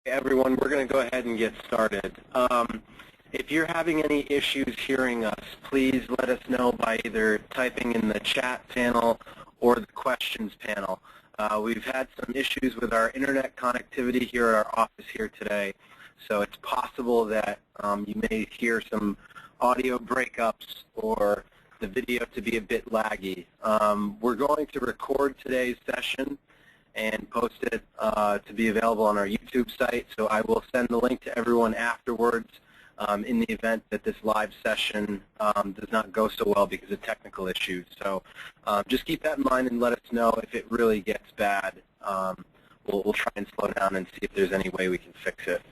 Everyone, we're going to go ahead and get started. If you're having any issues hearing us, please let us know by either typing in the chat panel or the questions panel. We've had some issues with our internet connectivity here at our office here today, so it's possible that you may hear some audio breakups or the video to be a bit laggy. We're going to record today's session and post it to be available on our YouTube site. So I will send the link to everyone afterwards in the event that this live session does not go so well because of technical issues. So just keep that in mind and let us know if it really gets bad. We'll try and slow down and see if there's any way we can fix it.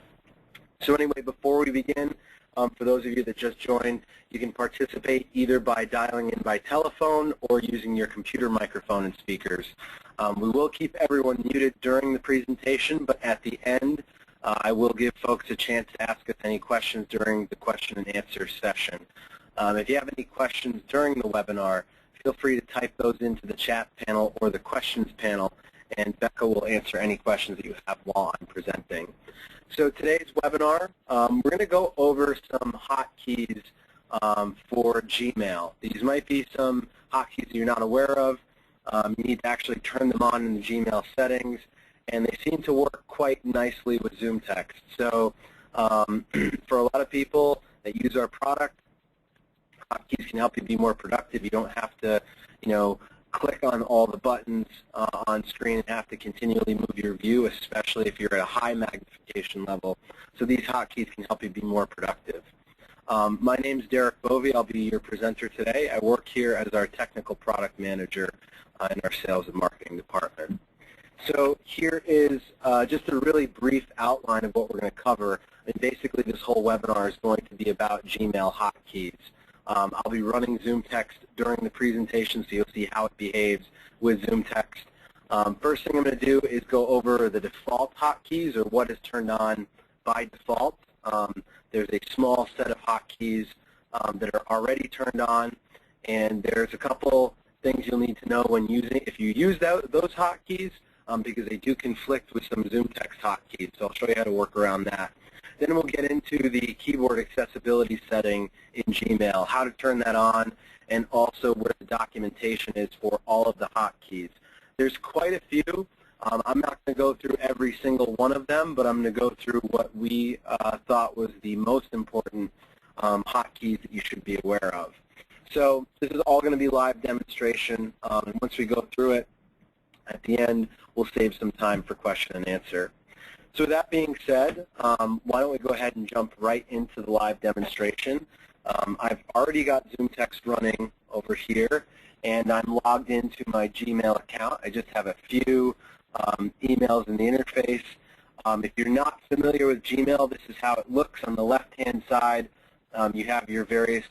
So anyway, before we begin, for those of you that just joined, you can participate either by dialing in by telephone or using your computer microphone and speakers. We will keep everyone muted during the presentation, but at the end, I will give folks a chance to ask us any questions during the question and answer session. If you have any questions during the webinar, feel free to type those into the chat panel or the questions panel, and Becca will answer any questions that you have while I'm presenting. So today's webinar, we're going to go over some hotkeys for Gmail. These might be some hotkeys that you're not aware of. You need to actually turn them on in the Gmail settings, and they seem to work quite nicely with ZoomText. So for a lot of people that use our product, hotkeys can help you be more productive. You don't have to, click on all the buttons on screen and have to continually move your view, especially if you're at a high magnification level. So these hotkeys can help you be more productive. My name is Derek Bovey. I'll be your presenter today. I work here as our technical product manager in our sales and marketing department. So here is just a really brief outline of what we're going to cover. And basically, this whole webinar is going to be about Gmail hotkeys. I'll be running ZoomText during the presentation, so you'll see how it behaves with ZoomText. First thing I'm going to do is go over the default hotkeys, or what is turned on by default. There's a small set of hotkeys that are already turned on, and there's a couple things you'll need to know when using, if you use those hotkeys, because they do conflict with some ZoomText hotkeys. So I'll show you how to work around that. Then we'll get into the keyboard accessibility setting in Gmail, how to turn that on, and also where the documentation is for all of the hotkeys. There's quite a few. I'm not going to go through every single one of them, but I'm going to go through what we thought was the most important hotkeys that you should be aware of. So this is all going to be live demonstration, and once we go through it, at the end, we'll save some time for question and answer. So with that being said, why don't we go ahead and jump right into the live demonstration. I've already got ZoomText running over here, and I'm logged into my Gmail account. I just have a few emails in the interface. If you're not familiar with Gmail, this is how it looks. On the left-hand side, you have your various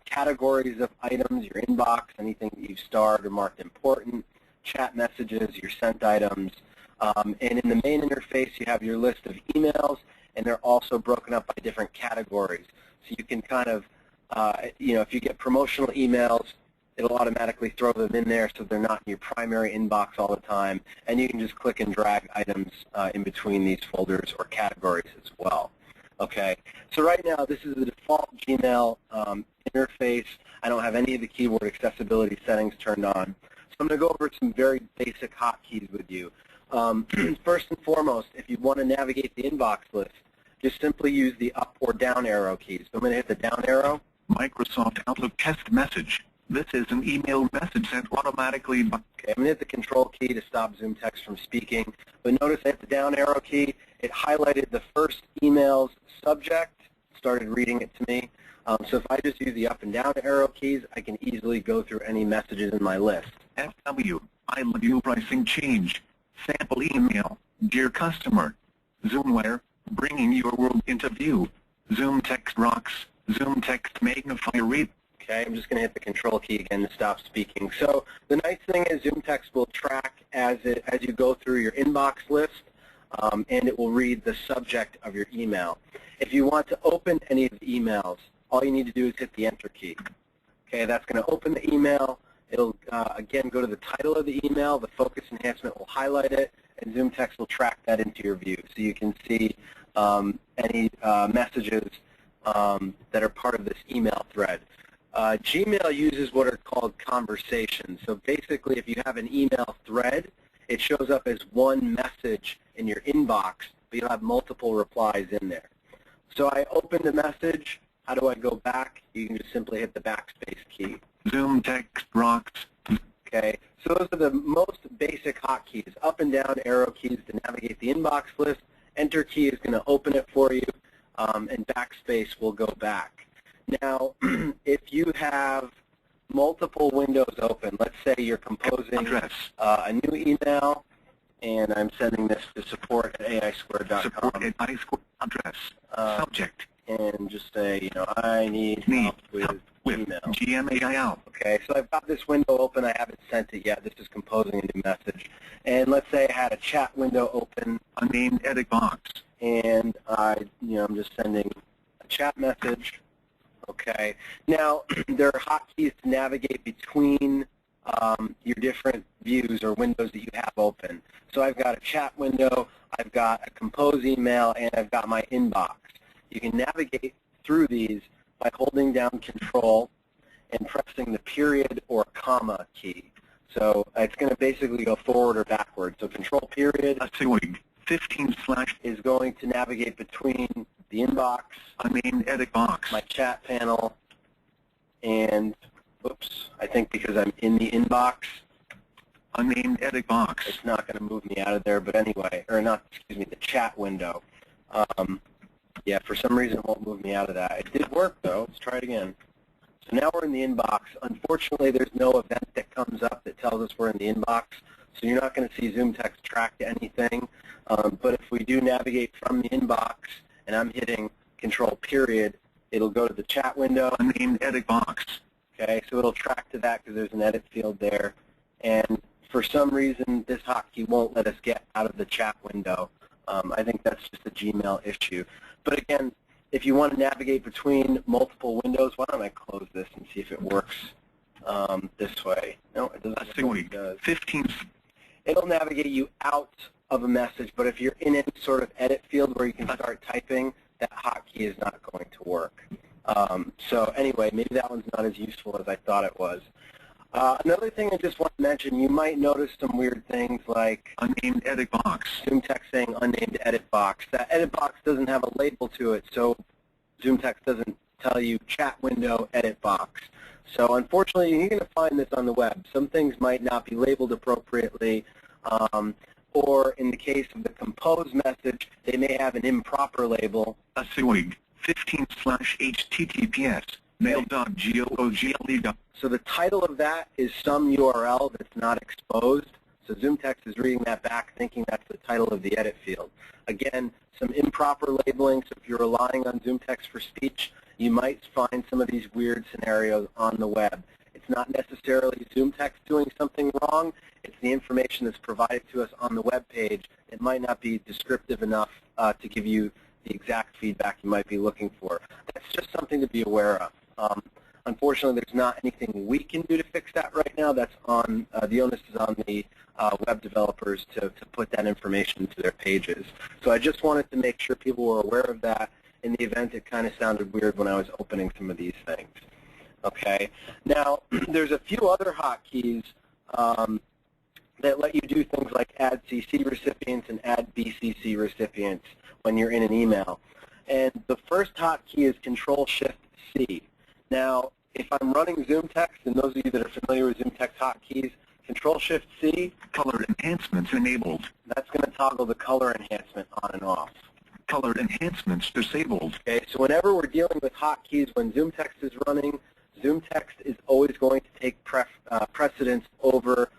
categories of items, your inbox, anything that you've starred or marked important, chat messages, your sent items. And in the main interface, you have your list of emails, and they're also broken up by different categories. So you can kind of, if you get promotional emails, it'll automatically throw them in there so they're not in your primary inbox all the time. And you can just click and drag items in between these folders or categories as well. Okay, so right now, this is the default Gmail interface. I don't have any of the keyboard accessibility settings turned on. So I'm going to go over some very basic hotkeys with you. First and foremost, if you want to navigate the inbox list, just simply use the up or down arrow keys. So I'm going to hit the down arrow. Microsoft Outlook test message. This is an email message sent automatically. Okay, I'm going to hit the control key to stop ZoomText from speaking. But notice I hit the down arrow key. It highlighted the first email's subject, started reading it to me. So if I just use the up and down arrow keys, I can easily go through any messages in my list. FW, I love you pricing change. Sample email, dear customer. Zoomware, bringing your world into view. ZoomText rocks. ZoomText magnify rate. Okay, I'm just going to hit the control key again to stop speaking. So the nice thing is ZoomText will track as you go through your inbox list, and it will read the subject of your email. If you want to open any of the emails, all you need to do is hit the Enter key. Okay, that's going to open the email. It'll, again, go to the title of the email. The focus enhancement will highlight it, and ZoomText will track that into your view. So you can see any messages that are part of this email thread. Gmail uses what are called conversations. So basically, if you have an email thread, it shows up as one message in your inbox, but you'll have multiple replies in there. So I opened a message. How do I go back? You can just simply hit the backspace key. ZoomText rocks. Okay, so those are the most basic hotkeys, up and down arrow keys to navigate the inbox list. Enter key is going to open it for you, and backspace will go back. Now, if you have multiple windows open, let's say you're composing a new email, and I'm sending this to support@aisquared.com. Support@aisquared address. Subject. And just say, you know, I need help with email. GMAIL. Okay, so I've got this window open. I haven't sent it yet. This is composing a new message. And let's say I had a chat window open. Unnamed edit box. And I'm just sending a chat message. Okay. Now, there are hotkeys to navigate between your different views or windows that you have open. So I've got a chat window, I've got a compose email, and I've got my inbox. You can navigate through these by holding down Control and pressing the period or comma key. So it's going to basically go forward or backward. So Control period 15 slash is going to navigate between the inbox, unnamed edit box, my chat panel, and oops, I think because I'm in the inbox, unnamed edit box. It's not going to move me out of there, but anyway, or not, excuse me, the chat window. Yeah, for some reason it won't move me out of that. It did work, though. Let's try it again. So now we're in the inbox. Unfortunately, there's no event that comes up that tells us we're in the inbox, so you're not going to see ZoomText track anything. But if we do navigate from the inbox, and I'm hitting Control period, it'll go to the chat window. Unnamed edit box. Okay, so it'll track to that because there's an edit field there. And for some reason, this hotkey won't let us get out of the chat window. I think that's just a Gmail issue. But again, if you want to navigate between multiple windows, why don't I close this and see if it works this way? No, it doesn't. It does. 15. It'll navigate you out of a message, but if you're in any sort of edit field where you can start typing, that hotkey is not going to work. So anyway, maybe that one's not as useful as I thought it was. Another thing I just want to mention, you might notice some weird things like unnamed edit box. ZoomText saying unnamed edit box. That edit box doesn't have a label to it, so ZoomText doesn't tell you chat window edit box. So unfortunately, you're going to find this on the web. Some things might not be labeled appropriately, or in the case of the compose message, they may have an improper label. 15/https. mail.google. So the title of that is some URL that's not exposed. So ZoomText is reading that back thinking that's the title of the edit field. Again, some improper labeling, so if you're relying on ZoomText for speech, you might find some of these weird scenarios on the web. It's not necessarily ZoomText doing something wrong. It's the information that's provided to us on the web page. It might not be descriptive enough to give you the exact feedback you might be looking for. That's just something to be aware of. Unfortunately, there's not anything we can do to fix that right now. That's on the onus is on the web developers to put that information into their pages. So I just wanted to make sure people were aware of that. In the event, it kind of sounded weird when I was opening some of these things. Okay. Now, there's a few other hotkeys that let you do things like add CC recipients and add BCC recipients when you're in an email. And the first hotkey is Control-Shift-C. Now, if I'm running ZoomText, and those of you that are familiar with ZoomText hotkeys, Control-Shift-C, color enhancements enabled. That's going to toggle the color enhancement on and off. Color enhancements disabled. Okay, so whenever we're dealing with hotkeys, when ZoomText is running, ZoomText is always going to take precedence over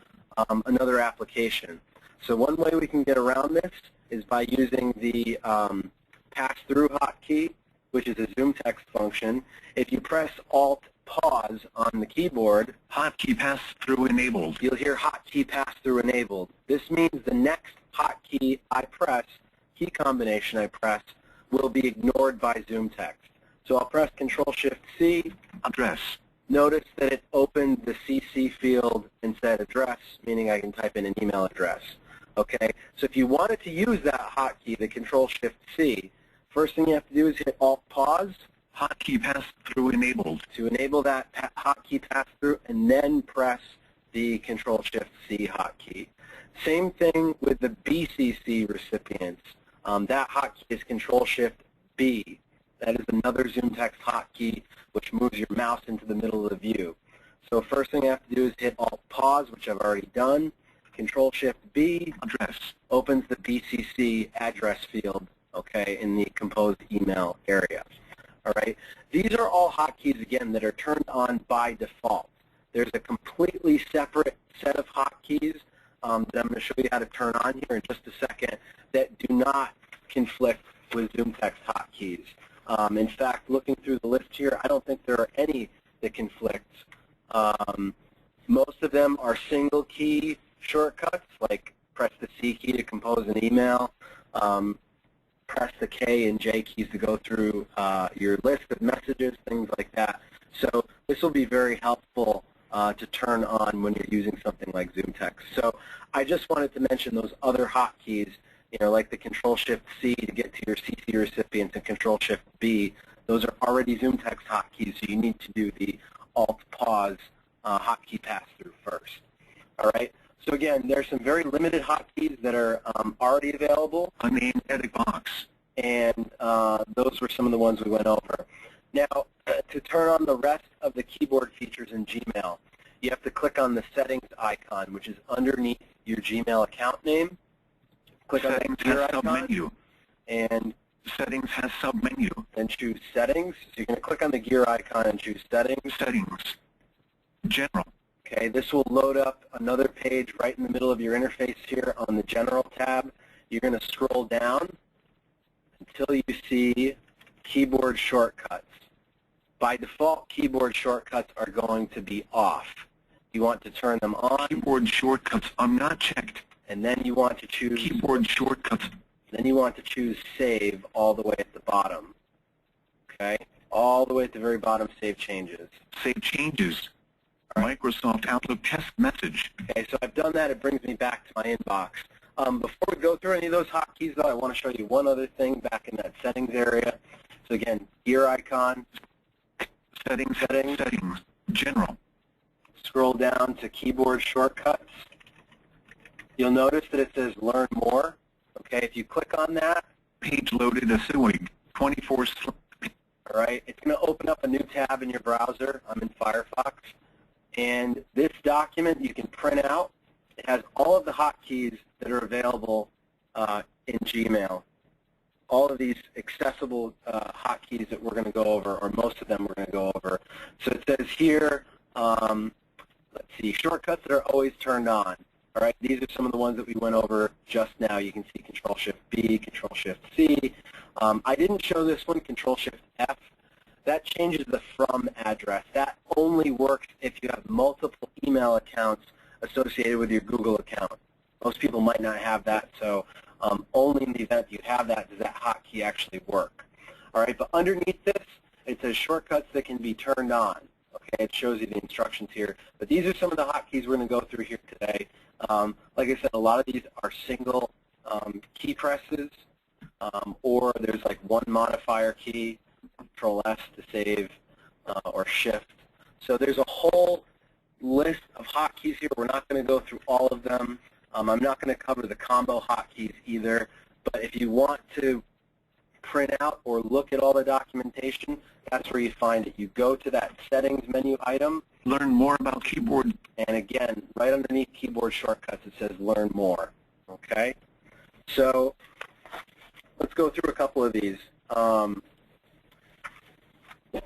another application. So one way we can get around this is by using the pass-through hotkey, which is a ZoomText function. If you press Alt-Pause on the keyboard, hotkey pass-through enabled. You'll hear hotkey pass-through enabled. This means the next hotkey I press, key combination I press, will be ignored by ZoomText. So I'll press Control-Shift-C. Address. Notice that it opened the CC field and said address, meaning I can type in an email address. Okay, so if you wanted to use that hotkey, the Control-Shift-C, first thing you have to do is hit Alt-Pause Hotkey pass-through enabled. to enable that hotkey pass-through, and then press the Control-Shift-C hotkey. Same thing with the BCC recipients. That hotkey is Control-Shift-B. That is another ZoomText hotkey, which moves your mouse into the middle of the view. So first thing you have to do is hit Alt-Pause, which I've already done. Control-Shift-B Address. opens the BCC address field, okay, in the composed email area. All right. These are all hotkeys, again, that are turned on by default. There's a completely separate set of hotkeys that I'm going to show you how to turn on here in just a second that do not conflict with ZoomText hotkeys. In fact, looking through the list here, I don't think there are any that conflict. Most of them are single key shortcuts, like press the C key to compose an email, press the K and J keys to go through your list of messages, things like that. So this will be very helpful to turn on when you're using something like ZoomText. So I just wanted to mention those other hotkeys, like the Control-Shift-C to get to your CC recipients and Control-Shift-B. Those are already ZoomText hotkeys, so you need to do the Alt-Pause hotkey pass-through first. All right? So again, there's some very limited hotkeys that are already available. Unnamed edit box. And those were some of the ones we went over. Now, to turn on the rest of the keyboard features in Gmail, you have to click on the settings icon, which is underneath your Gmail account name. Click on Settings that gear has icon, submenu. and Settings has submenu. then choose Settings. So you're going to click on the gear icon and choose Settings. Settings. General. Okay, this will load up another page right in the middle of your interface here on the General tab. You're going to scroll down until you see Keyboard Shortcuts. By default, keyboard shortcuts are going to be off. You want to turn them on, Keyboard shortcuts are not checked. and then you want to choose Keyboard shortcuts. Then you want to choose Save all the way at the bottom. Okay? All the way at the very bottom, Save Changes. Save changes. Microsoft Outlook test message. Okay, so I've done that. It brings me back to my inbox. Before we go through any of those hotkeys, though, I want to show you one other thing back in that settings area. So again, gear icon, Settings. Settings. General. scroll down to keyboard shortcuts. You'll notice that it says Learn More. Okay, if you click on that, Page loaded as SUIG. 24. all right, it's going to open up a new tab in your browser. I'm in Firefox. And this document you can print out. It has all of the hotkeys that are available in Gmail. All of these accessible hotkeys that we're going to go over, or most of them we're going to go over. So it says here, let's see, shortcuts that are always turned on. All right, these are some of the ones that we went over just now. You can see Control-Shift-B, Control-Shift-C. I didn't show this one, Control-Shift-F. That changes the from address. That only works if you have multiple email accounts associated with your Google account. Most people might not have that, so only in the event you have that does that hotkey actually work. All right, but underneath this, it says shortcuts that can be turned on. Okay, it shows you the instructions here. But these are some of the hotkeys we're going to go through here today. Like I said, a lot of these are single key presses, or there's like one modifier key, Control-S to save, or Shift. So there's a whole list of hotkeys here. We're not going to go through all of them. I'm not going to cover the combo hotkeys either. But if you want to print out or look at all the documentation, that's where you find it. You go to that Settings menu item. Learn more about keyboard. And again, right underneath keyboard shortcuts, it says Learn More. Okay? So let's go through a couple of these. The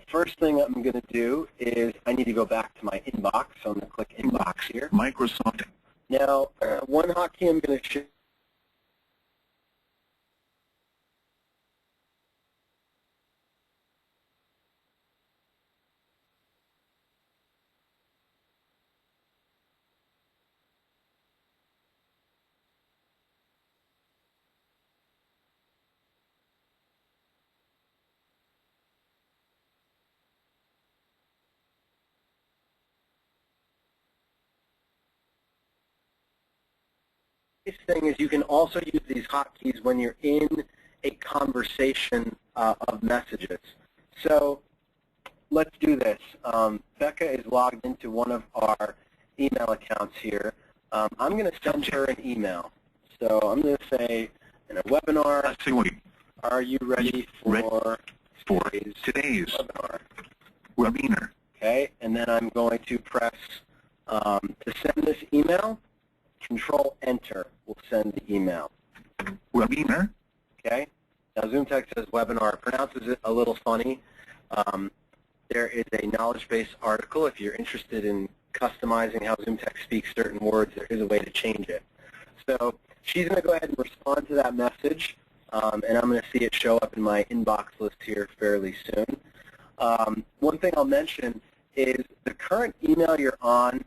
first thing I'm going to do is I need to go back to my inbox. So I'm going to click Inbox here. Microsoft. Now, one hotkey I'm going to show nice thing is you can also use these hotkeys when you're in a conversation of messages. So let's do this. Becca is logged into one of our email accounts here. I'm going to send her an email. So I'm going to say, in a webinar, are you ready for today's webinar? Okay, and then I'm going to press to send this email. Control Enter will send the email. Webinar. Okay. Now ZoomText says webinar. It pronounces it a little funny. There is a knowledge base article. If you're interested in customizing how ZoomText speaks certain words, there is a way to change it. So she's going to go ahead and respond to that message, and I'm going to see it show up in my inbox list here fairly soon. One thing I'll mention is the current email you're on,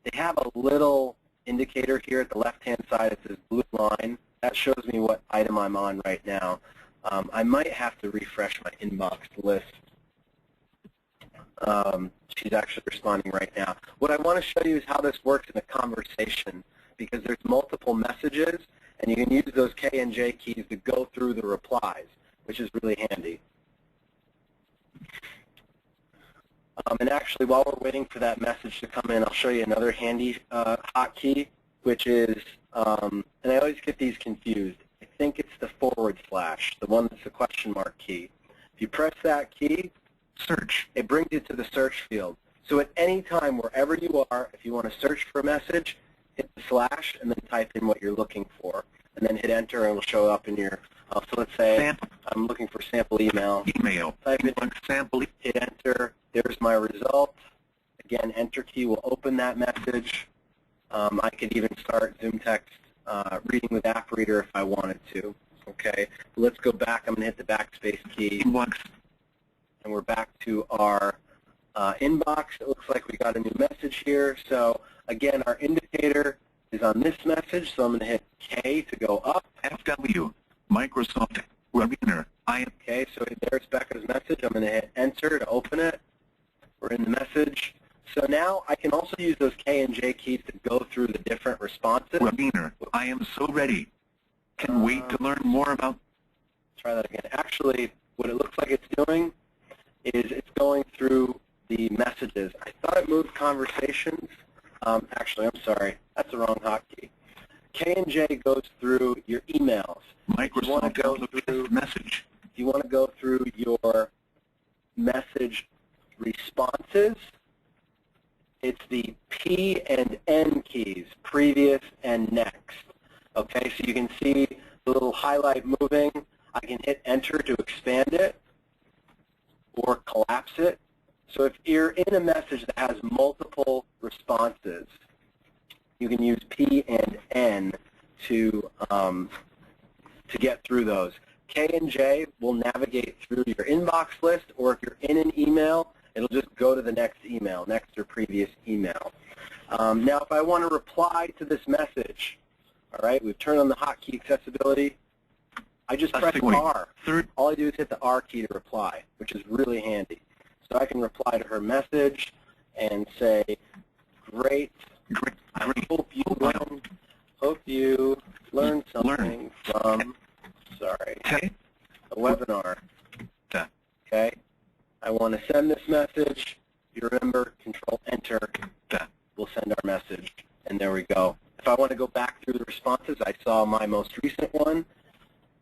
they have a little indicator here at the left-hand side. It says blue line. That shows me what item I'm on right now. I might have to refresh my inbox list. She's actually responding right now. What I want to show you is how this works in a conversation, because there's multiple messages, and you can use those K and J keys to go through the replies, which is really handy. And actually, while we're waiting for that message to come in, I'll show you another handy hotkey, which is, and I always get these confused. I think it's the /, the one that's the question mark key. If you press that key, search, it brings you to the search field. So at any time, wherever you are, if you want to search for a message, hit the / and then type in what you're looking for, and then hit Enter, and it'll show up in your. So let's say I'm looking for sample email. Type in sample. Hit Enter. There's my result. Again, Enter key will open that message. I could even start ZoomText reading with App Reader if I wanted to. Okay. Let's go back. I'm going to hit the backspace key. And we're back to our inbox. It looks like we got a new message here. So again, our indicator is on this message. So I'm going to hit K to go up. FW, Microsoft Webinar. Okay, so there's Becca's message. I'm going to hit Enter to open it. We're in the message. So now I can also use those K and J keys to go through the different responses. Webinar, I am so ready. Can wait to learn more about. Try that again. Actually, what it looks like it's doing is it's going through the messages. I thought it moved conversations. Actually, I'm sorry. That's the wrong hotkey. K and J goes through your emails. Microsoft Outlook message. You want to go through your message responses. It's the P and N keys, previous and next. Okay, so you can see the little highlight moving. I can hit Enter to expand it or collapse it. So if you're in a message that has multiple responses, you can use P and N to get through those. K and J will navigate through your inbox list, or if you're in an email, it'll just go to the next email, next or previous email. Now, if I want to reply to this message, all right, we've turned on the hotkey accessibility. I just press R. All I do is hit the R key to reply, which is really handy. So I can reply to her message and say, great. I hope you learned something from, the webinar. Okay? I want to send this message. You remember, Control Enter. We'll send our message, and there we go. If I want to go back through the responses, I saw my most recent one.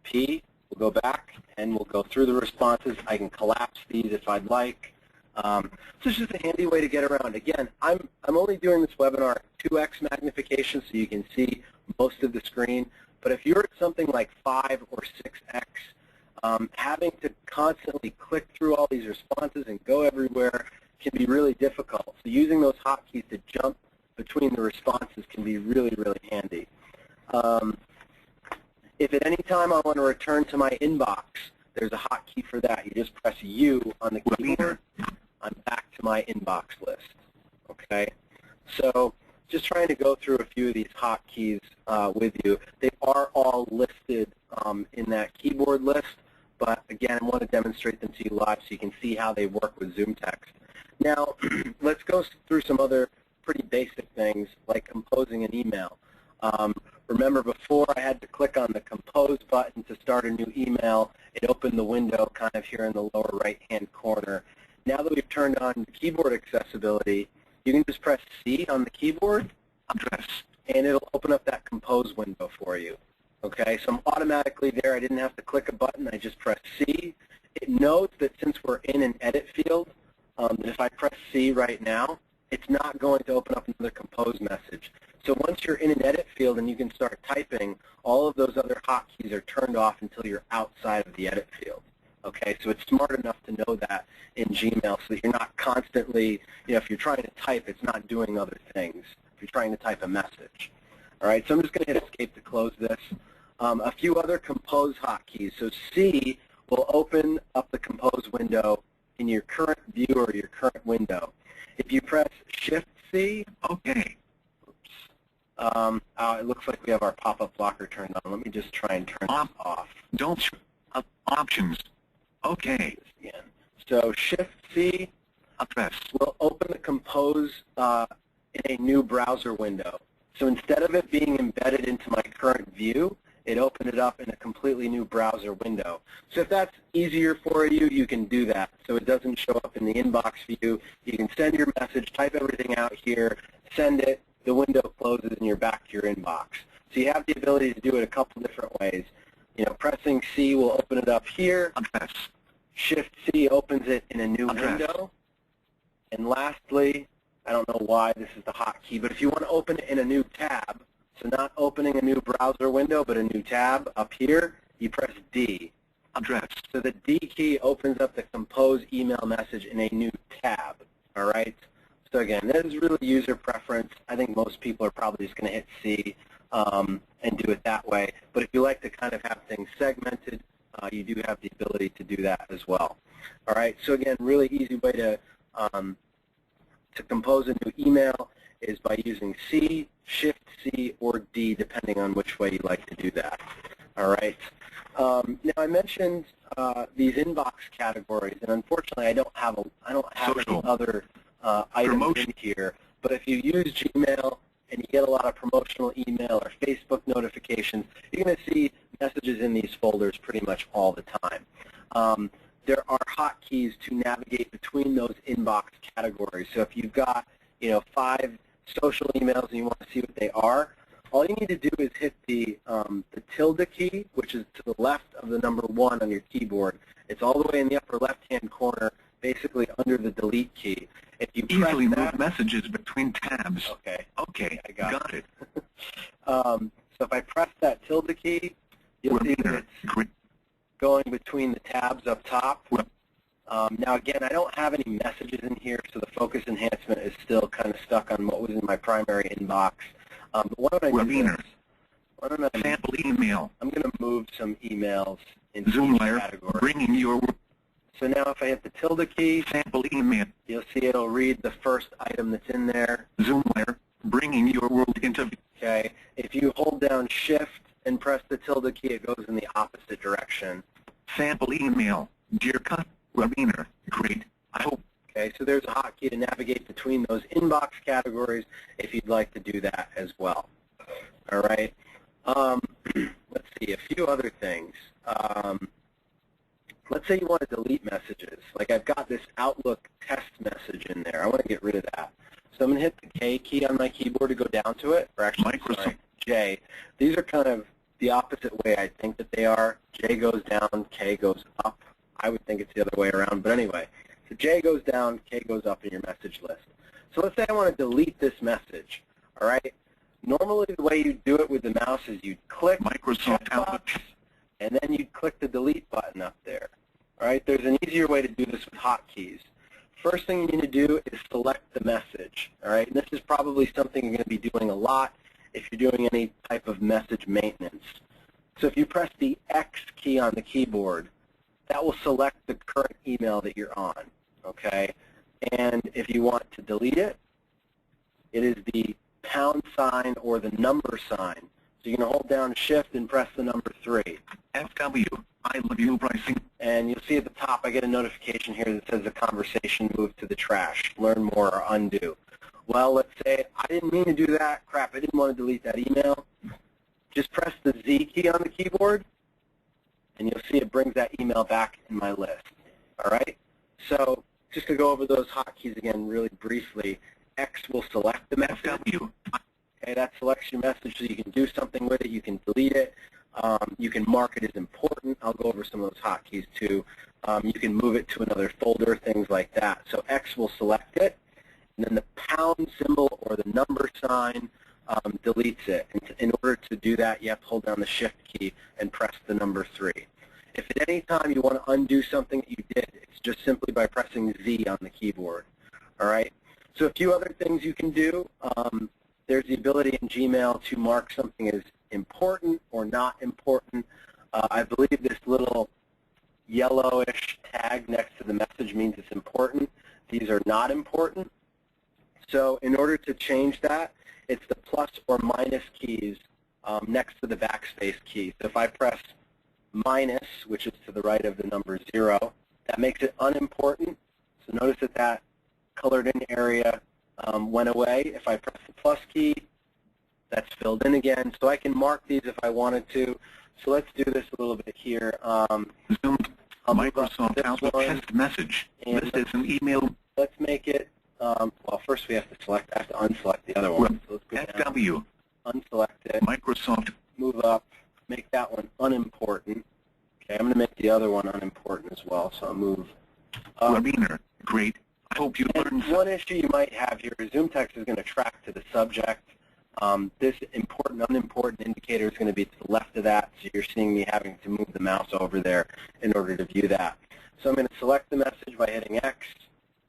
P, we'll go back, and we'll go through the responses. I can collapse these if I'd like. So it's just a handy way to get around. Again, I'm only doing this webinar at 2x magnification, so you can see most of the screen. But if you're at something like 5 or 6x, having to constantly click through all these responses and go everywhere can be really difficult. So using those hotkeys to jump between the responses can be really, really handy. If at any time I want to return to my inbox, there's a hotkey for that. You just press U on the keyboard. I'm back to my inbox list. Okay? So just trying to go through a few of these hotkeys with you. They are all listed in that keyboard list, but again, I want to demonstrate them to you live so you can see how they work with ZoomText. Now, let's go through some other pretty basic things like composing an email. Remember, before I had to click on the Compose button to start a new email. It opened the window kind of here in the lower right-hand corner. Now that we've turned on keyboard accessibility, you can just press C on the keyboard, Address. and it'll open up that Compose window for you. Okay, so I'm automatically there. I didn't have to click a button. I just pressed C. It knows that since we're in an edit field, that if I press C right now, it's not going to open up another Compose message. So once you're in an edit field and you can start typing, all of those other hotkeys are turned off until you're outside of the edit field. Okay, so it's smart enough to know that in Gmail so that you're not constantly, if you're trying to type, it's not doing other things. If you're trying to type a message. All right, so I'm just going to hit Escape to close this. A few other Compose hotkeys. So C will open up the Compose window in your current view or your current window. If you press Shift-C, Okay. it looks like we have our pop-up blocker turned on. Let me just try and turn this off. Don't. Options. Okay. Again. So Shift-C Address. will open the Compose in a new browser window. So instead of it being embedded into my current view, it opened it up in a completely new browser window. So if that's easier for you, you can do that. So it doesn't show up in the inbox view. You can send your message, type everything out here, send it, the window closes, and you're back to your inbox. So you have the ability to do it a couple different ways. Pressing C will open it up here. Address. Shift-C opens it in a new window. And lastly, I don't know why this is the hotkey, but if you want to open it in a new tab, so not opening a new browser window, but a new tab up here, you press D. Address. So the D key opens up the Compose email message in a new tab. All right? So again, this is really user preference. I think most people are probably just going to hit C and do it that way. But if you like to kind of have things segmented, you do have the ability to do that as well. All right? So again, really easy way to compose a new email is by using C, Shift-C, or D, depending on which way you like to do that. All right. Now I mentioned these inbox categories, and unfortunately I don't have any other items in here. But if you use Gmail and you get a lot of promotional email or Facebook notifications, you're going to see messages in these folders pretty much all the time. There are hotkeys to navigate between those inbox categories. So if you've got 5 social emails and you want to see what they are, all you need to do is hit the tilde key, which is to the left of the number 1 on your keyboard. It's all the way in the upper left-hand corner, basically under the delete key. If you press Easily that, move messages between tabs. Okay. Okay, I got it. So if I press that tilde key, you'll see that it's going between the tabs up top. Now again, I don't have any messages in here, so the focus enhancement is still kind of stuck on what was in my primary inbox. But why don't I do this? Why don't I sample email? I'm going to move some emails into each category. Bringing your So now if I hit the tilde key, sample email, you'll see it'll read the first item that's in there. Zoomware, bringing your world into view. Okay. If you hold down Shift and press the tilde key, it goes in the opposite direction. Sample email, dear customer, webinar, great. I hope. Okay, so there's a hotkey to navigate between those inbox categories if you'd like to do that as well. All right. Let's see, a few other things. Let's say you want to delete messages. Like I've got this Outlook test message in there. I want to get rid of that. So I'm going to hit the K key on my keyboard to go down to it, or actually, sorry, J. These are kind of the opposite way I think that they are. J goes down, K goes up. I would think it's the other way around, but anyway. So J goes down, K goes up in your message list. So let's say I want to delete this message, all right? Normally the way you do it with the mouse is you'd click Microsoft Outlook, and then you'd click the delete button up there. All right, there's an easier way to do this with hotkeys. First thing you need to do is select the message, all right? And this is probably something you're going to be doing a lot if you're doing any type of message maintenance. So if you press the X key on the keyboard, that will select the current email that you're on, okay? And if you want to delete it, it is the pound sign or the number sign. So you're going to hold down Shift and press the number 3. FW, I love you pricing. And you'll see at the top I get a notification here that says the conversation moved to the trash. Learn more or undo. Well, let's say I didn't mean to do that. Crap, I didn't want to delete that email. just press the Z key on the keyboard, and you'll see it brings that email back in my list. All right? So just to go over those hotkeys again really briefly, X will select the message. Okay, that selects your message so you can do something with it. You can delete it. You can mark it as important. I'll go over some of those hotkeys too. You can move it to another folder, things like that. So X will select it, and then the pound symbol or the number sign deletes it. And in order to do that, you have to hold down the Shift key and press the number 3. If at any time you want to undo something that you did, it's just simply by pressing Z on the keyboard. All right? So a few other things you can do. There's the ability in Gmail to mark something as important or not important. I believe this little yellowish tag next to the message means it's important. These are not important. So in order to change that, it's the plus or minus keys next to the backspace key. So if I press minus, which is to the right of the number 0, that makes it unimportant. So notice that that colored in area went away. If I press the plus key, that's filled in again. So I can mark these if I wanted to. So let's do this a little bit here. Zoom, Microsoft Outlook test message. This is an email. Let's make it, well, first we have to select, I have to unselect the other one. So let's go down, unselect it, Microsoft. move up, make that one unimportant. Okay, I'm going to make the other one unimportant as well, so I'll move up. Webinar. Great. I hope you learned. One issue you might have here is ZoomText is going to track to the subject. This important, unimportant indicator is going to be to the left of that, so you're seeing me having to move the mouse over there in order to view that. So I'm going to select the message by hitting X,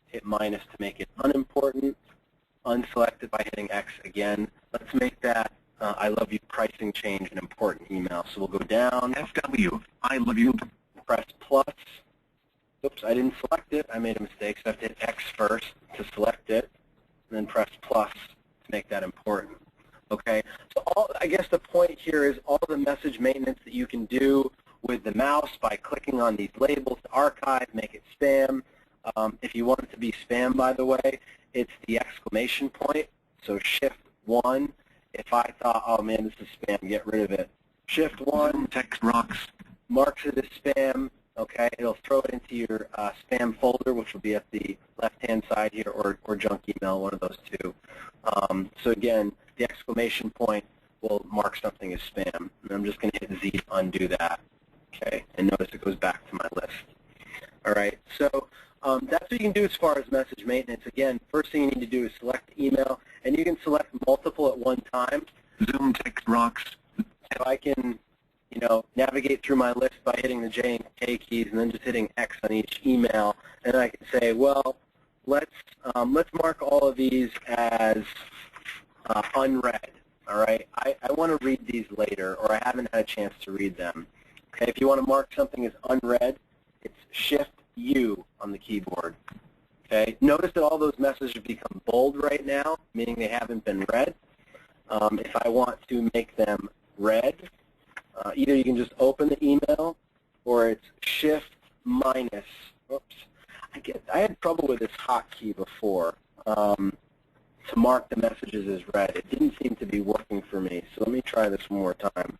hit minus to make it unimportant, unselect it by hitting X again. Let's make that I love you pricing change an important email. So we'll go down. FW, I love you. Press plus. Oops, I didn't select it. I made a mistake, so I have to hit X first to select it, and then press plus to make that important. Okay, so I guess the point here is all the message maintenance that you can do with the mouse by clicking on these labels to archive, make it spam. If you want it to be spam, by the way, it's the exclamation point. So Shift 1. If I thought, oh man, this is spam, get rid of it. Shift 1. Text rocks. Marks it as spam. Okay, it'll throw it into your spam folder, which will be at the left-hand side here, or junk email, one of those two. So again, the exclamation point will mark something as spam. And I'm just going to hit Z to undo that. Okay, and notice it goes back to my list. All right, so that's what you can do as far as message maintenance. Again, first thing you need to do is select email, and you can select multiple at one time. ZoomText rocks. So I can, navigate through my list by hitting the J and K keys and then just hitting X on each email, and I can say, well, let's mark all of these as unread. All right, I want to read these later, or I haven't had a chance to read them. Okay, if you want to mark something as unread, it's Shift U on the keyboard. Okay, notice that all those messages have become bold right now, meaning they haven't been read. If I want to make them read, either you can just open the email, or it's Shift minus. Oops, I had trouble with this hotkey before to mark the messages as read. It didn't seem to be working for me, so let me try this one more time.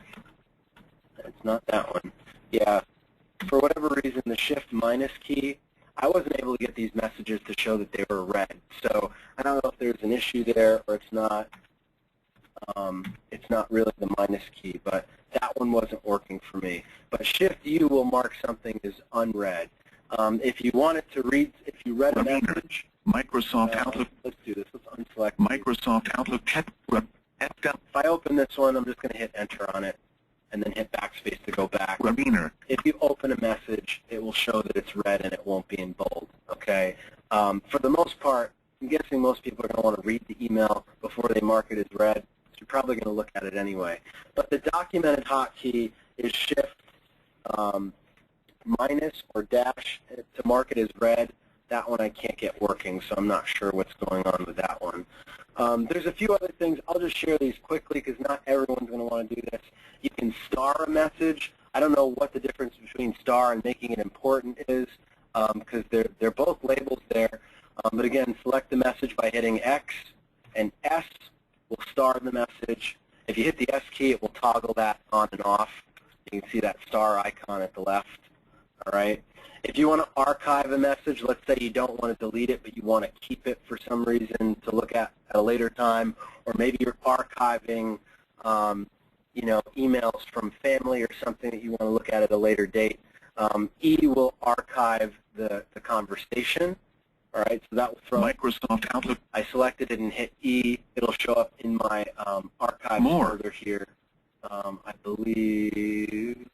It's not that one. Yeah, for whatever reason, the Shift minus key, I wasn't able to get these messages to show that they were read. So I don't know if there's an issue there, or it's not really the minus key, but that one wasn't working for me. But Shift U will mark something as unread. If you wanted to read, if you read a message, Microsoft Outlook. Let's do this. Let's unselect Microsoft Outlook. If I open this one, I'm just going to hit Enter on it, and then hit backspace to go back. Webinar. If you open a message, it will show that it's read and it won't be in bold. Okay. For the most part, I'm guessing most people are going to want to read the email before they mark it as read. So you're probably going to look at it anyway. But the documented hotkey is Shift minus or dash to mark it as read. That one I can't get working, so I'm not sure what's going on with that one. There's a few other things. I'll just share these quickly because not everyone's going to want to do this. You can star a message. I don't know what the difference between star and making it important is because they're both labels there. But again, select the message by hitting X, and S will star the message. If you hit the S key, it will toggle that on and off. You can see that star icon at the left. All right. If you want to archive a message, let's say you don't want to delete it, but you want to keep it for some reason to look at a later time, or maybe you're archiving, emails from family or something that you want to look at a later date. E will archive the conversation. All right, so that will throw Microsoft Outlook. I selected it and hit E. It'll show up in my archive folder here. I believe,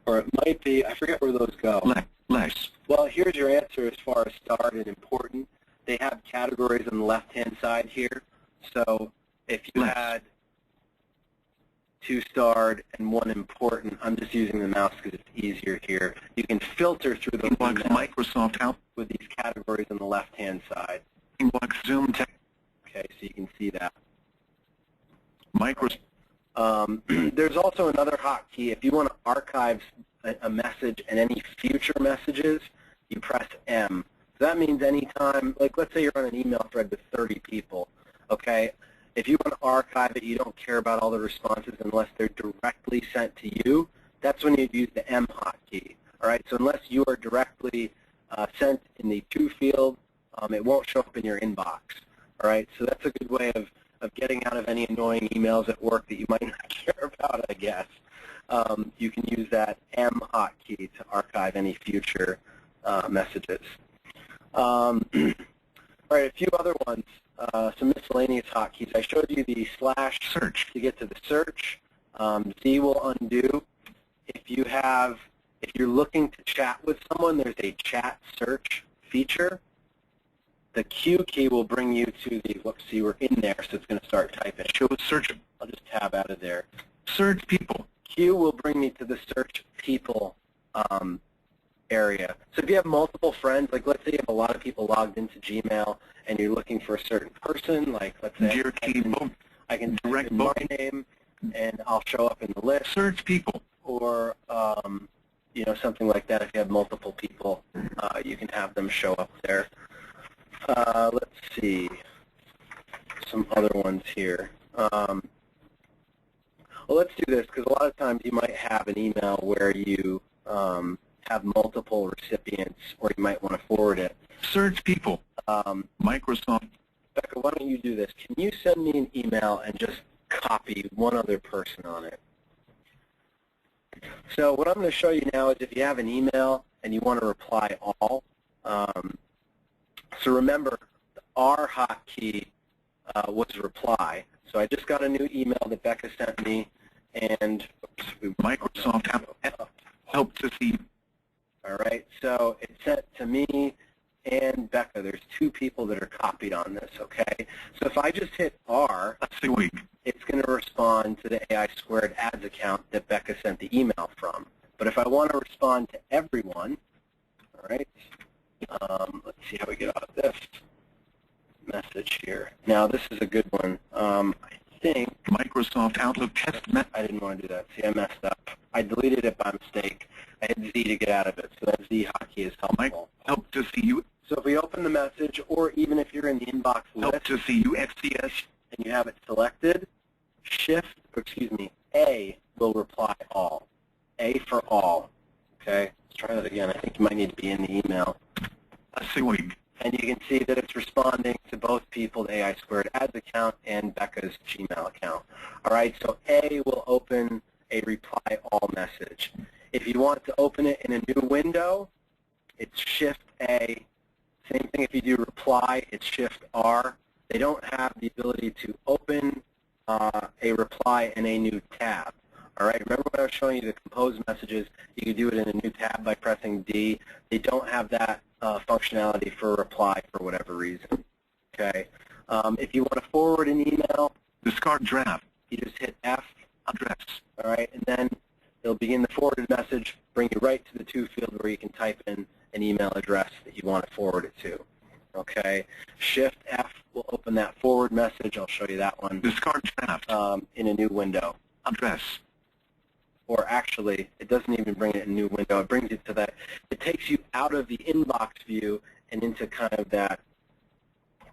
or it might be, I forget where those go. Less. Well, here's your answer as far as starred and important. They have categories on the left-hand side here. So if you had 2 starred and 1 important, I'm just using the mouse because it's easier here. You can filter through those emails Microsoft Outlook with these categories on the left-hand side. Inbox ZoomText. Okay, so you can see that. There's also another hotkey. If you want to archive a message and any future messages, you press M. So that means anytime, like let's say you're on an email thread with 30 people, okay? If you want to archive it, you don't care about all the responses unless they're directly sent to you, that's when you'd use the M hotkey. All right, so unless you are directly sent in the to field, it won't show up in your inbox. All right, so that's a good way of getting out of any annoying emails at work that you might not care about, I guess. You can use that M hotkey to archive any future messages. All right, a few other ones, some miscellaneous hotkeys. I showed you the /search to get to the search. Z will undo. If you're looking to chat with someone, there's a chat search feature. The Q key will bring you to the, whoops, see, we're in there, so it's going to start typing. Show search. I'll just tab out of there. Search people. Q will bring me to the search people area. So if you have multiple friends, like let's say you have a lot of people logged into Gmail and you're looking for a certain person, like let's say I can type in my name and I'll show up in the list. Search people. Or something like that. If you have multiple people, you can have them show up there. Let's see some other ones here. Well, let's do this because a lot of times you might have an email where you have multiple recipients, or you might want to forward it. Search people. Microsoft. Becca, why don't you do this? Can you send me an email and just copy one other person on it? So what I'm going to show you now is if you have an email and you want to reply all. So remember, the R hotkey was reply. So I just got a new email that Becca sent me, and Microsoft help to see. All right, so it's sent to me and Becca. There's 2 people that are copied on this, okay? So if I just hit R, it's going to respond to the AI Squared Ads account that Becca sent the email from. But if I want to respond to everyone, all right, let's see how we get out of this message here. Now, this is a good one. I think Microsoft Outlook test. I didn't want to do that. See, I messed up. I deleted it by mistake. I hit Z to get out of it, so that Z hotkey is helpful. Help to see you. So if we open the message, or even if you're in the inbox list, help to see you FCS, and you have it selected, A will reply all. A for all. Okay, let's try that again. I think you might need to be in the email. And you can see that it's responding to both people, the AI Squared Ads account and Becca's Gmail account. All right, so A will open a reply all message. If you want to open it in a new window, it's Shift-A. Same thing if you do reply, it's Shift-R. They don't have the ability to open a reply in a new tab. All right, remember when I was showing you the compose messages, you could do it in a new tab by pressing D. They don't have that functionality for reply for whatever reason. Okay, if you want to forward an email, discard draft. You just hit F. Address. All right, and then it'll begin the forwarded message, bring you right to the to field where you can type in an email address that you want to forward it to. Okay, Shift F will open that forward message. I'll show you that one. Discard draft. In a new window. Address. Or actually, it doesn't even bring it in a new window. It brings you to that. It takes you out of the inbox view and into kind of that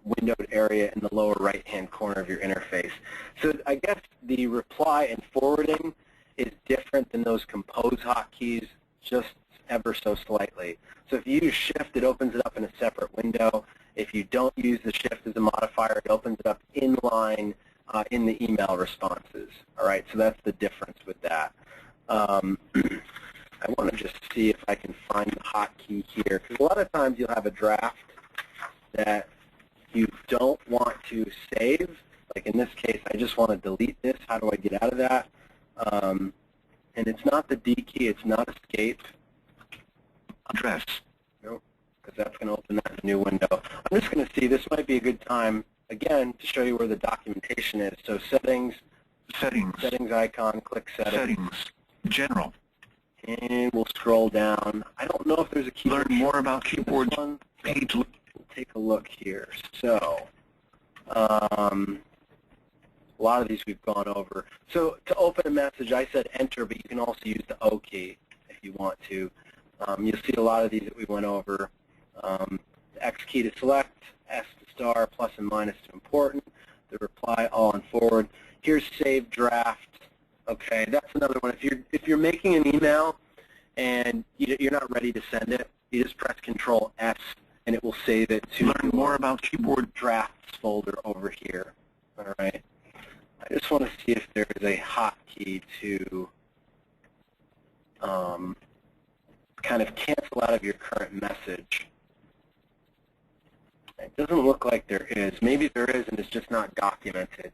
windowed area in the lower right-hand corner of your interface. So I guess the reply and forwarding is different than those compose hotkeys, just ever so slightly. So if you use shift, it opens it up in a separate window. If you don't use the shift as a modifier, it opens it up inline in the email responses. All right, so that's the difference with that. I want to just see if I can find the hotkey here, because a lot of times you'll have a draft that you don't want to save. Like in this case, I just want to delete this. How do I get out of that? And it's not the D key. It's not escape. Address. Nope, because that's going to open that in a new window. I'm just going to see. This might be a good time, again, to show you where the documentation is. So settings. Settings icon. Click settings. Settings. General. And we'll scroll down. I don't know if there's a keyboard. Learn more about keyboard page. We'll take a look here. So, a lot of these we've gone over. So to open a message, I said enter, but you can also use the O key if you want to. You'll see a lot of these that we went over. The X key to select, S to star, plus and minus to important, the reply, all, and forward. Here's save draft. Okay, that's another one. If you're making an email and you're not ready to send it, you just press Control S and it will save it to Learn more about keyboard drafts folder over here. All right. I just want to see if there's a hotkey to kind of cancel out of your current message. It doesn't look like there is. Maybe there is and it's just not documented.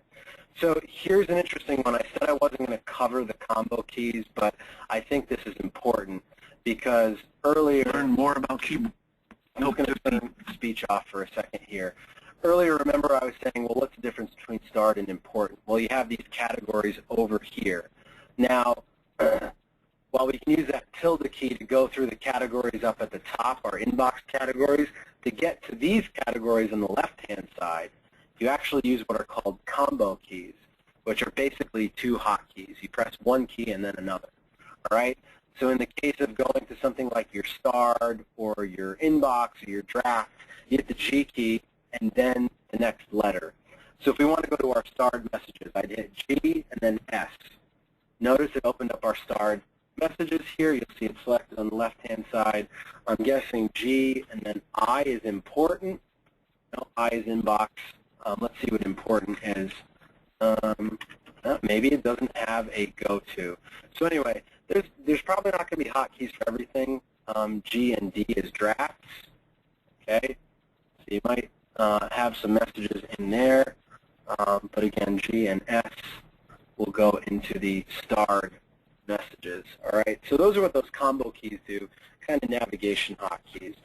So here's an interesting one. I said I wasn't going to cover the combo keys, but I think this is important because earlier... Learn more about keyboard. I'm going to turn speech off for a second here. Earlier, remember I was saying, well, what's the difference between starred and important? Well, you have these categories over here. Now, while we can use that tilde key to go through the categories up at the top, our inbox categories, to get to these categories on the left-hand side, you actually use what are called combo keys, which are basically two hotkeys. You press one key and then another. All right? So in the case of going to something like your starred or your inbox or your draft, you hit the G key and then the next letter. So if we want to go to our starred messages, I'd hit G and then S. Notice it opened up our starred messages here. You'll see it selected on the left-hand side. I'm guessing G and then I is important. No, I is inbox. Let's see what important is. Maybe it doesn't have a go-to. So anyway, there's probably not going to be hotkeys for everything. G and D is drafts. Okay, so you might have some messages in there, but again, G and S will go into the starred messages. All right, so those are what those combo keys do, kind of navigation hotkeys.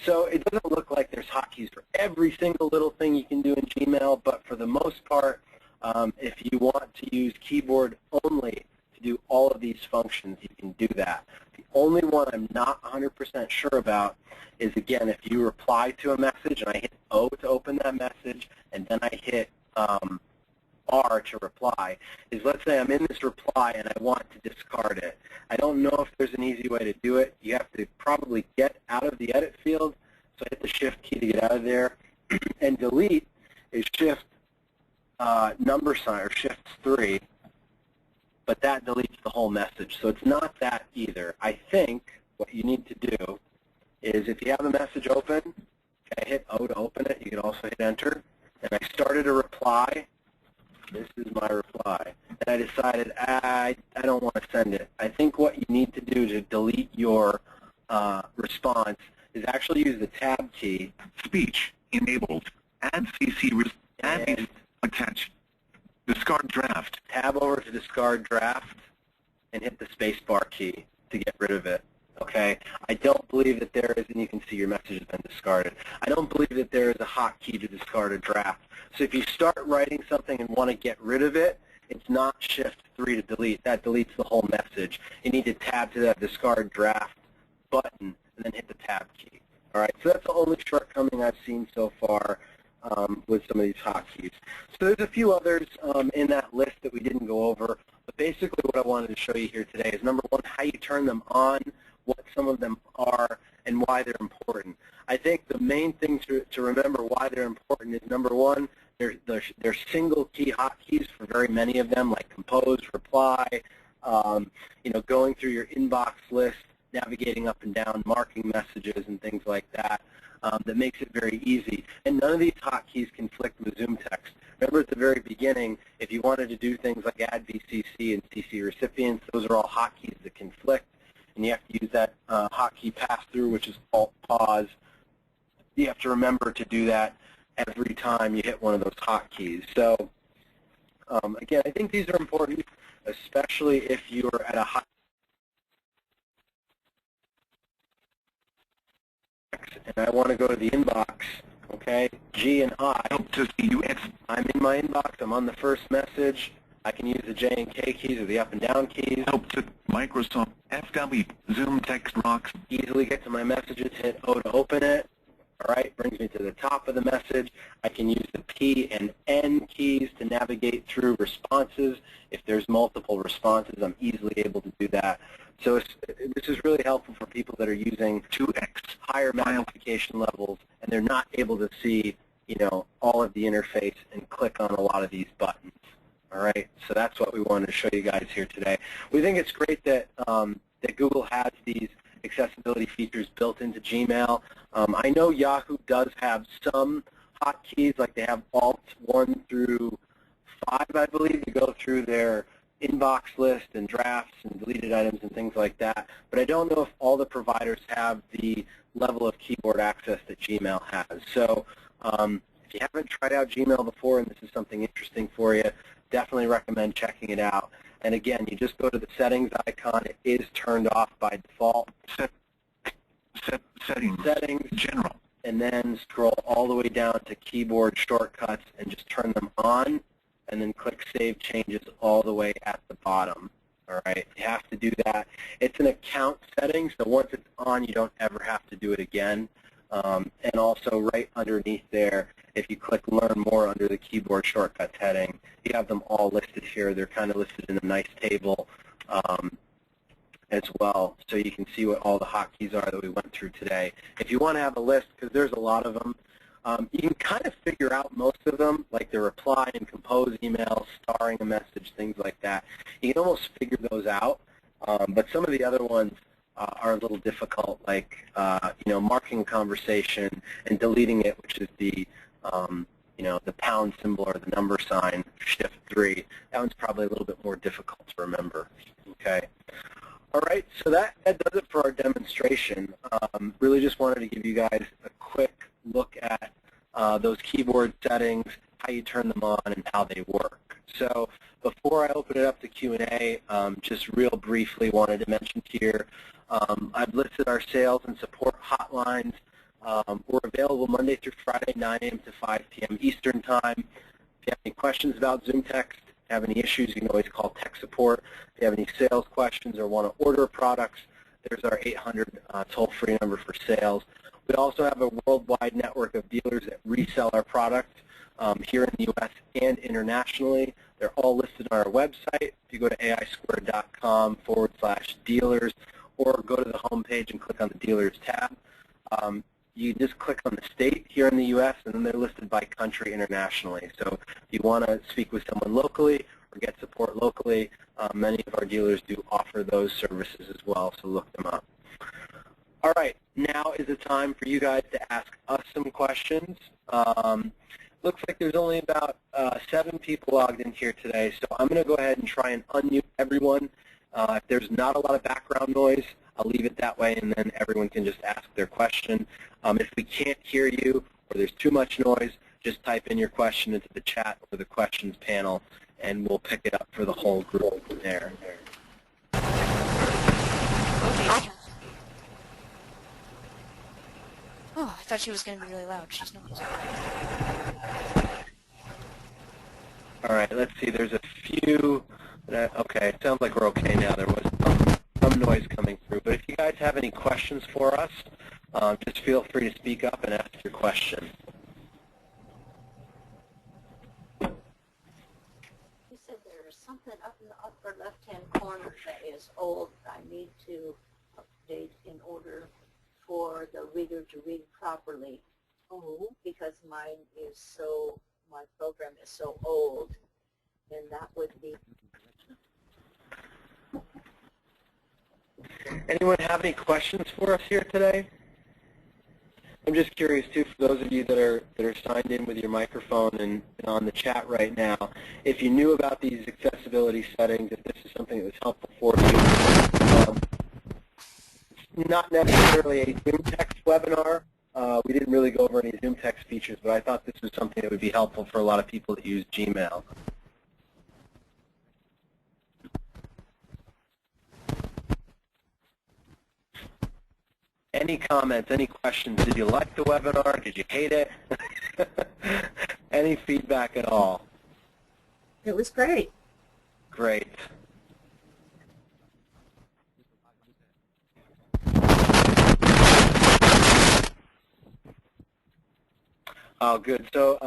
So it doesn't look like there's hotkeys for every single little thing you can do in Gmail, but for the most part, if you want to use keyboard only to do all of these functions, you can do that. The only one I'm not 100% sure about is, again, if you reply to a message and I hit O to open that message and then I hit R to reply, is let's say I'm in this reply and I want to discard it. I don't know if there's an easy way to do it. You have to probably get out of the edit field. So I hit the shift key to get out of there. And delete is shift number sign, or shift 3, but that deletes the whole message. So it's not that either. I think what you need to do is if you have a message open, I hit O to open it. You can also hit enter. And I started a reply. This is my reply. And I decided I don't want to send it. I think what you need to do to delete your response is actually use the tab key. Speech enabled. Add CC. Add attach. Discard draft. Tab over to discard draft and hit the spacebar key to get rid of it. Okay? I don't believe that there is, and you can see your message has been discarded. I don't believe that there is a hotkey to discard a draft. So if you start writing something and want to get rid of it, it's not shift 3 to delete. That deletes the whole message. You need to tab to that discard draft button and then hit the tab key. All right? So that's the only shortcoming I've seen so far with some of these hotkeys. So there's a few others in that list that we didn't go over. But basically what I wanted to show you here today is, number one, how you turn them on, what some of them are, and why they're important. I think the main thing to remember why they're important is, number one, they're single key hotkeys for very many of them, like compose, reply, going through your inbox list, navigating up and down, marking messages and things like that. That makes it very easy. And none of these hotkeys conflict with ZoomText. Remember at the very beginning, if you wanted to do things like add VCC and CC recipients, those are all hotkeys that conflict, and you have to use that hotkey pass-through, which is Alt pause. You have to remember to do that every time you hit one of those hotkeys. So again, I think these are important, especially if you're at a high and I want to go to the inbox, okay, G and I. I'm in my inbox. I'm on the first message. I can use the J and K keys or the up and down keys. Help to Microsoft FW ZoomText rocks. Easily get to my messages, hit O to open it. All right, brings me to the top of the message. I can use the P and N keys to navigate through responses. If there's multiple responses, I'm easily able to do that. So this is really helpful for people that are using 2x higher magnification levels, and they're not able to see, all of the interface and click on a lot of these buttons. All right, so that's what we wanted to show you guys here today. We think it's great that that Google has these accessibility features built into Gmail. I know Yahoo does have some hotkeys, like they have Alt 1 through 5, I believe, to go through their inbox list and drafts and deleted items and things like that. But I don't know if all the providers have the level of keyboard access that Gmail has. So if you haven't tried out Gmail before and this is something interesting for you, definitely recommend checking it out. And again, you just go to the settings icon. It is turned off by default. Settings, General. And then scroll all the way down to keyboard shortcuts and just turn them on, and then click Save Changes all the way at the bottom. All right, you have to do that. It's an account setting, so once it's on, you don't ever have to do it again. And also right underneath there, if you click Learn More under the keyboard shortcuts heading, you have them all listed here. They're kind of listed in a nice table as well, so you can see what all the hotkeys are that we went through today. If you want to have a list, because there's a lot of them, you can kind of figure out most of them, like the reply and compose emails, starring a message, things like that. You can almost figure those out, but some of the other ones are a little difficult, like marking a conversation and deleting it, which is the the pound symbol or the number sign, shift 3. That one's probably a little bit more difficult to remember. Okay. All right, so that does it for our demonstration. Really just wanted to give you guys a quick look at those keyboard settings, how you turn them on, and how they work. So before I open it up to Q&A, just real briefly wanted to mention here, I've listed our sales and support hotlines. We're available Monday through Friday, 9 a.m. to 5 p.m. Eastern Time. If you have any questions about ZoomText, have any issues, you can always call tech support. If you have any sales questions or want to order products, there's our 800 toll-free number for sales. We also have a worldwide network of dealers that resell our product here in the U.S. and internationally. They're all listed on our website. If you go to aisquared.com/dealers or go to the home page and click on the dealers tab, you just click on the state here in the U.S., and then they're listed by country internationally. So if you want to speak with someone locally or get support locally, many of our dealers do offer those services as well, so look them up. All right, now is the time for you guys to ask us some questions. Looks like there's only about 7 people logged in here today, so I'm going to go ahead and try and unmute everyone. If there's not a lot of background noise, I'll leave it that way, and then everyone can just ask their question. If we can't hear you or there's too much noise, just type in your question into the chat or the questions panel, and we'll pick it up for the whole group there. Oh, I thought she was going to be really loud. She's not. All right, let's see. There's a few. Okay, it sounds like we're okay now. There was some noise coming through. But if you guys have any questions for us, just feel free to speak up and ask your question. You said there's something up in the upper left-hand corner that is old. I need to update in order for the reader to read properly. Oh, because my program is so old, and that would be. Anyone have any questions for us here today? I'm just curious too, for those of you that are signed in with your microphone and on the chat right now, if you knew about these accessibility settings, if this is something that was helpful for you. It's not necessarily a ZoomText webinar. We didn't really go over any ZoomText features, but I thought this was something that would be helpful for a lot of people that use Gmail. Any comments, any questions? Did you like the webinar? Did you hate it? Any feedback at all? It was great. Great. Oh, good. So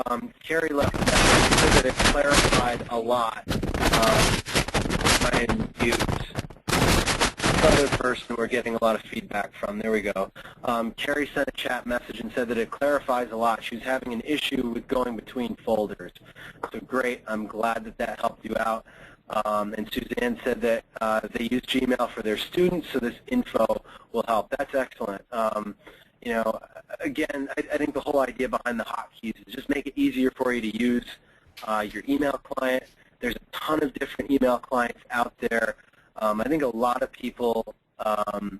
Carrie left a message so that it clarified a lot. Try and use other person we're getting a lot of feedback from. There we go. Carrie sent a chat message and said that it clarifies a lot. She was having an issue with going between folders. So great. I'm glad that that helped you out. And Suzanne said that they use Gmail for their students, so this info will help. That's excellent. You know, again, I think the whole idea behind the hotkeys is just make it easier for you to use your email client. There's a ton of different email clients out there. I think a lot of people are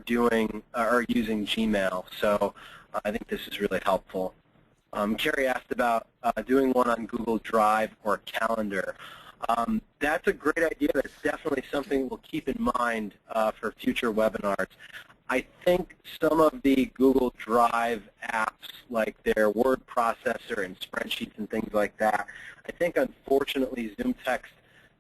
using Gmail, so I think this is really helpful. Carrie asked about doing one on Google Drive or Calendar. That's a great idea. That's definitely something we'll keep in mind for future webinars. I think some of the Google Drive apps, like their word processor and spreadsheets and things like that, I think unfortunately ZoomText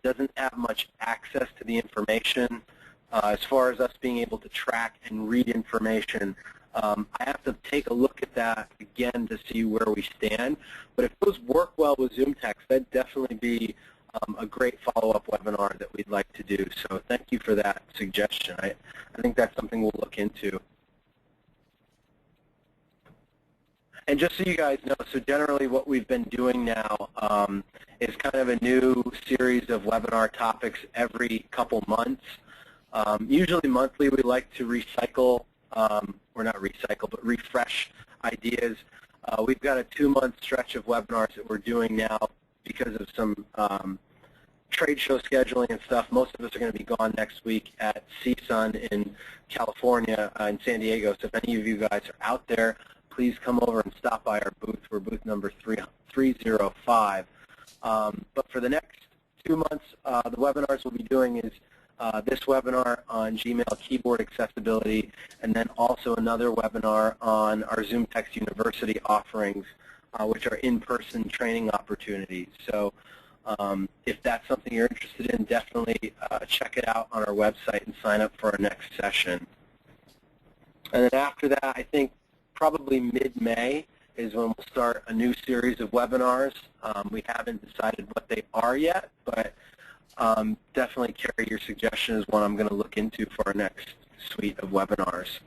doesn't have much access to the information as far as us being able to track and read information. I have to take a look at that again to see where we stand. But if those work well with ZoomText, that'd definitely be a great follow-up webinar that we'd like to do. So thank you for that suggestion. I think that's something we'll look into. And just so you guys know, so generally what we've been doing now is kind of a new series of webinar topics every couple months. Usually monthly we like to recycle, or not recycle, but refresh ideas. We've got a 2-month stretch of webinars that we're doing now because of some trade show scheduling and stuff. Most of us are going to be gone next week at CSUN in California, in San Diego. So if any of you guys are out there, please come over and stop by our booth. We're booth number 305. But for the next 2 months, the webinars we'll be doing is this webinar on Gmail keyboard accessibility, and then also another webinar on our ZoomText University offerings, which are in-person training opportunities. So if that's something you're interested in, definitely check it out on our website and sign up for our next session. And then after that, I think probably mid-May is when we'll start a new series of webinars. We haven't decided what they are yet, but definitely, Carrie, your suggestion is one I'm going to look into for our next suite of webinars.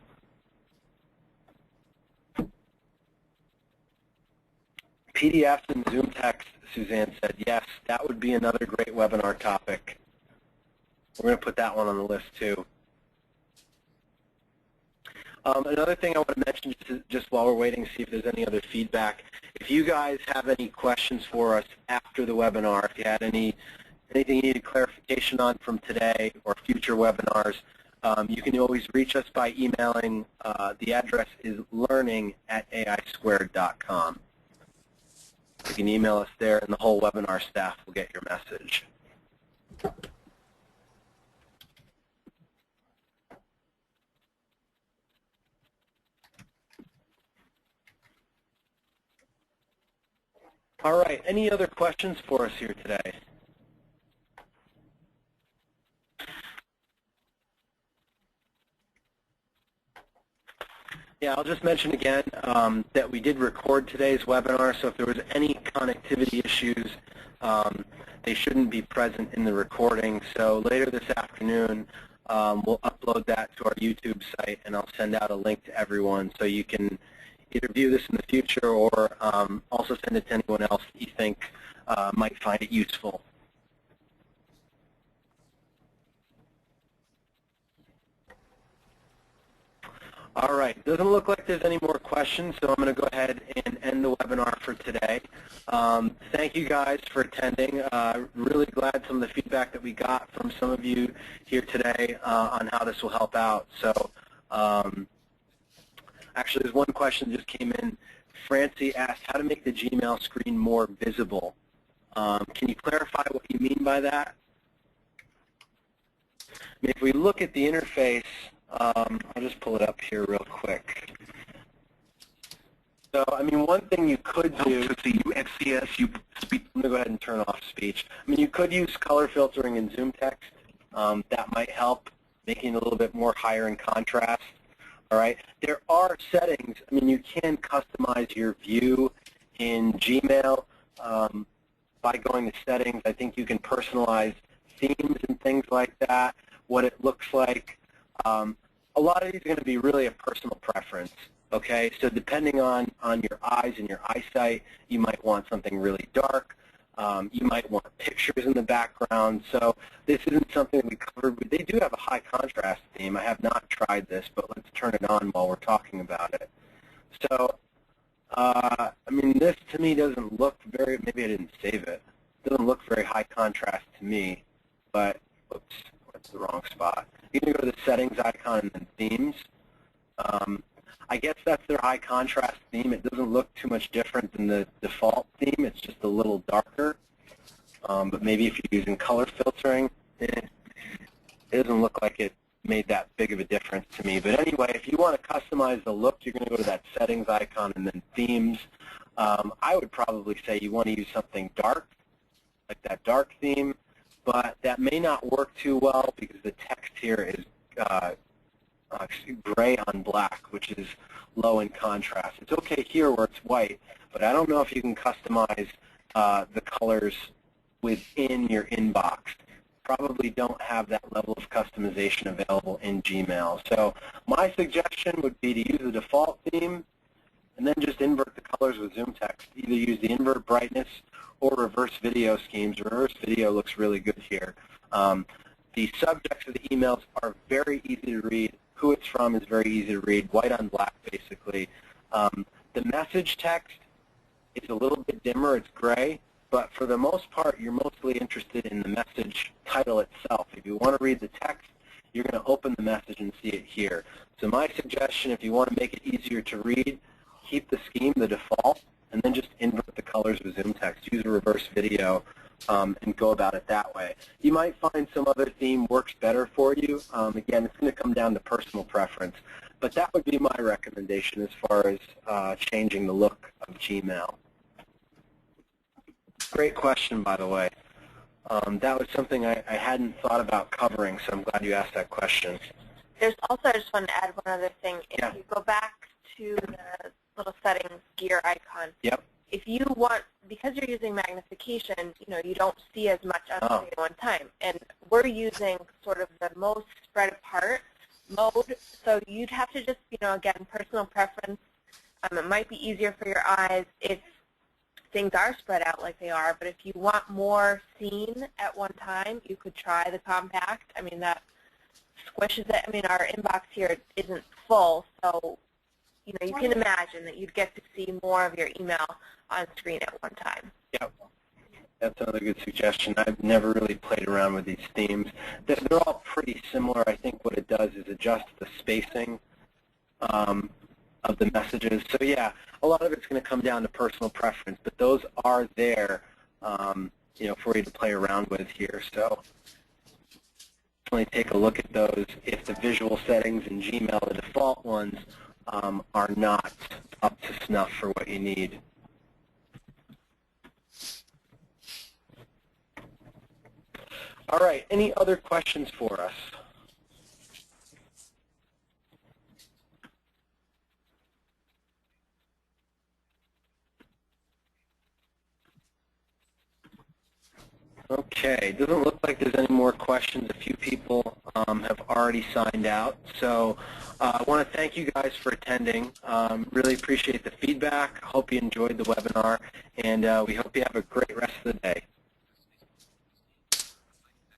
PDFs and ZoomText, Suzanne said, yes, that would be another great webinar topic. We're going to put that one on the list, too. Another thing I want to mention just while we're waiting to see if there's any other feedback, if you guys have any questions for us after the webinar, if you had anything you needed clarification on from today or future webinars, you can always reach us by emailing. The address is learning@aisquared.com. You can email us there, and the whole webinar staff will get your message. All right, any other questions for us here today? Yeah, I'll just mention again that we did record today's webinar, so if there was any connectivity issues, they shouldn't be present in the recording. So later this afternoon, we'll upload that to our YouTube site, and I'll send out a link to everyone so you can either view this in the future or also send it to anyone else that you think might find it useful. All right, doesn't look like there's any more questions, so I'm going to go ahead and end the webinar for today. Thank you guys for attending. Really glad some of the feedback that we got from some of you here today on how this will help out. So actually, there's one question that just came in. Francie asked how to make the Gmail screen more visible. Can you clarify what you mean by that? I mean, if we look at the interface, I'll just pull it up here real quick. So, I mean, one thing you could do. I'm going to go ahead and turn off speech. I mean, you could use color filtering in ZoomText. That might help, making it a little bit more higher in contrast. All right. There are settings. I mean, you can customize your view in Gmail by going to settings. I think you can personalize themes and things like that, what it looks like. A lot of these are going to be really a personal preference, okay? So depending on your eyes and your eyesight, you might want something really dark. You might want pictures in the background. So this isn't something that we covered. But they do have a high contrast theme. I have not tried this, but let's turn it on while we're talking about it. So, I mean, this to me doesn't look very, maybe I didn't save it. It doesn't look very high contrast to me, but, oops, that's the wrong spot. You can go to the settings icon and then themes. I guess that's their high contrast theme. It doesn't look too much different than the default theme. It's just a little darker. But maybe if you're using color filtering, it doesn't look like it made that big of a difference to me. But anyway, if you want to customize the look, you're going to go to that settings icon and then themes. I would probably say you want to use something dark, like that dark theme. But that may not work too well because the text here is gray on black, which is low in contrast. It's okay here where it's white, but I don't know if you can customize the colors within your inbox. Probably don't have that level of customization available in Gmail. So my suggestion would be to use the default theme and then just invert the colors with ZoomText. Either use the invert brightness or reverse video schemes. Reverse video looks really good here. The subjects of the emails are very easy to read. Who it's from is very easy to read, white on black basically. The message text is a little bit dimmer, it's gray, but for the most part you're mostly interested in the message title itself. If you want to read the text, you're going to open the message and see it here. So my suggestion, if you want to make it easier to read, keep the scheme the default, and then just invert the colors with ZoomText. Use a reverse video and go about it that way. You might find some other theme works better for you. Again, it's going to come down to personal preference. But that would be my recommendation as far as changing the look of Gmail. Great question, by the way. That was something I hadn't thought about covering, so I'm glad you asked that question. There's also, I just wanted to add one other thing. If Yeah. you go back to the little settings gear icon, Yep. if you want, because you're using magnification, you don't see as much on screen at one time. And we're using sort of the most spread apart mode, so you'd have to just, again, personal preference. It might be easier for your eyes if things are spread out like they are, but if you want more seen at one time, you could try the compact. I mean, that squishes it. I mean, our inbox here isn't full, so you can imagine that you'd get to see more of your email on screen at one time. Yep. That's another good suggestion. I've never really played around with these themes. They're all pretty similar. I think what it does is adjust the spacing of the messages. So yeah, a lot of it's going to come down to personal preference, but those are there, for you to play around with here. So definitely take a look at those if the visual settings in Gmail, the default ones, are not up to snuff for what you need. All right, any other questions for us? Okay. Okay, it doesn't look like there's any more questions. A few people have already signed out. So I want to thank you guys for attending. Really appreciate the feedback. Hope you enjoyed the webinar, and we hope you have a great rest of the day.